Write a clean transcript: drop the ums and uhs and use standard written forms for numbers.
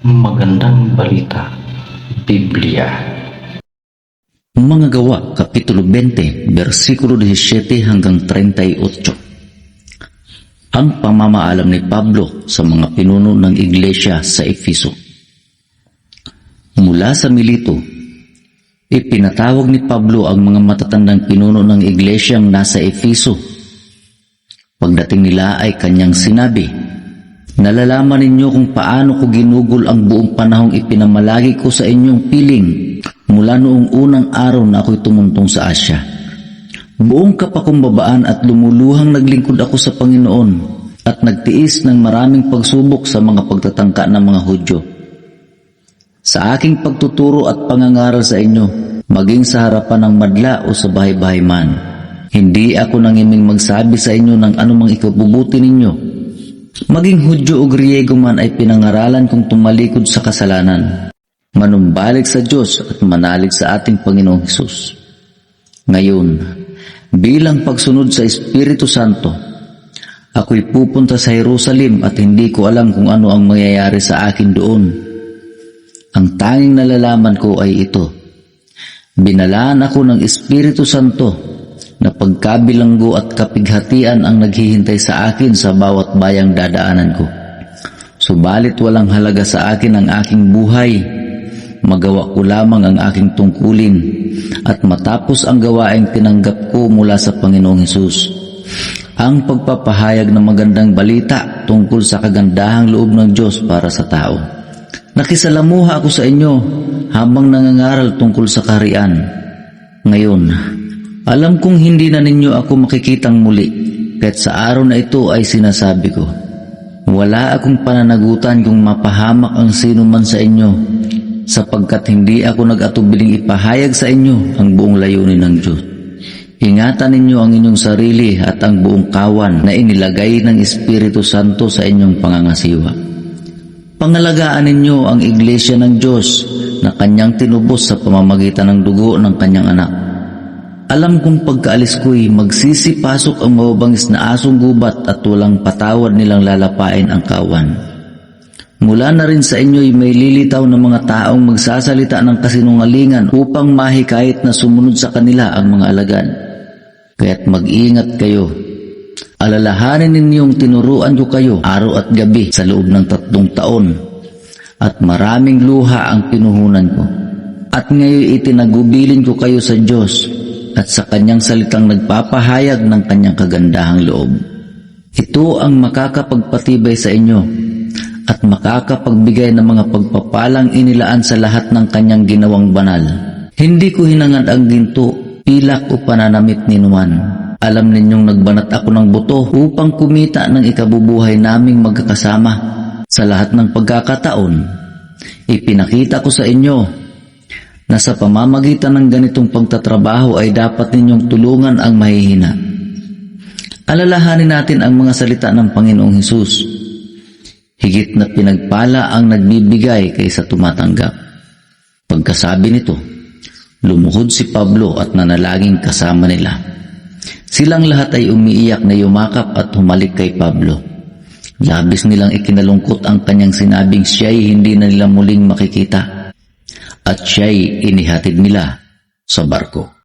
Magandang balita, Biblia. Mga Gawa, Kapitulo 20, versikulo 17 hanggang 38. Ang pamamaalam ni Pablo sa mga pinuno ng iglesia sa Efeso. Mula sa Milito, ipinatawag ni Pablo ang mga matatandang pinuno ng iglesyang nasa Efeso. Pagdating nila ay kanyang sinabi, "Nalalaman ninyo kung paano ko ginugol ang buong panahong ipinamalagi ko sa inyong piling mula noong unang araw na ako'y tumuntong sa Asya. Buong kapakumbabaan at lumuluhang naglingkod ako sa Panginoon at nagtiis ng maraming pagsubok sa mga pagtatangka ng mga Hudyo. Sa aking pagtuturo at pangangaral sa inyo, maging sa harapan ng madla o sa bahay-bahay man, hindi ako nangiming magsabi sa inyo ng anumang ikabubuti ninyo. Maging Hudyo o Griego man ay pinangaralan kong tumalikod sa kasalanan, manumbalik sa Diyos at manalig sa ating Panginoong Hesus. Ngayon, bilang pagsunod sa Espiritu Santo, ako'y pupunta sa Jerusalem at hindi ko alam kung ano ang mangyayari sa akin doon. Ang tanging nalalaman ko ay ito: binalaan ako ng Espiritu Santo na pagkabilanggo at kapighatian ang naghihintay sa akin sa bawat bayang dadaanan ko. Subalit walang halaga sa akin ang aking buhay. Magawa ko lamang ang aking tungkulin at matapos ang gawaing tinanggap ko mula sa Panginoong Hesus, ang pagpapahayag ng magandang balita tungkol sa kagandahang loob ng Diyos para sa tao. Nakisalamuha ako sa inyo habang nangangaral tungkol sa kaharian. Ngayon, alam kong hindi na ninyo ako makikitang muli, kahit sa araw na ito ay sinasabi ko, wala akong pananagutan kung mapahamak ang sino man sa inyo, sapagkat hindi ako nag-atubiling ipahayag sa inyo ang buong layunin ng Diyos. Ingatan ninyo ang inyong sarili at ang buong kawan na inilagay ng Espiritu Santo sa inyong pangangasiwa. Pangalagaan ninyo ang iglesia ng Diyos na kanyang tinubos sa pamamagitan ng dugo ng kanyang anak. Alam kong pagkaalis ko'y magsisipasok ang mababangis na asong gubat at walang patawad nilang lalapain ang kawan. Mula na rin sa inyo'y may lilitaw ng mga taong magsasalita ng kasinungalingan upang mahikayat na sumunod sa kanila ang mga alagad. Kaya't mag-ingat kayo. Alalahanin ninyong tinuruan ko kayo araw at gabi sa loob ng 3 taon at maraming luha ang pinuhunan ko. At ngayon itinagubilin ko kayo sa Diyos at sa kanyang salitang nagpapahayag ng kanyang kagandahang loob. Ito ang makakapagpatibay sa inyo at makakapagbigay ng mga pagpapalang inilaan sa lahat ng kanyang ginawang banal. Hindi ko hinangad ang ginto, pilak o pananamit ni numan. Alam ninyong nagbanat ako ng buto upang kumita ng ikabubuhay naming magkakasama. Sa lahat ng pagkakataon, ipinakita ko sa inyo na sa pamamagitan ng ganitong pagtatrabaho ay dapat ninyong tulungan ang mahihina. Alalahanin natin ang mga salita ng Panginoong Hesus. Higit na pinagpala ang nagbibigay kaysa tumatanggap. Pagkasabi nito, lumuhod si Pablo at nanalangin kasama nila. Silang lahat ay umiiyak na yumakap at humalik kay Pablo. Labis nilang ikinalungkot ang kanyang sinabing siya'y hindi na nila muling makikita at siya'y inihatid nila sa barko.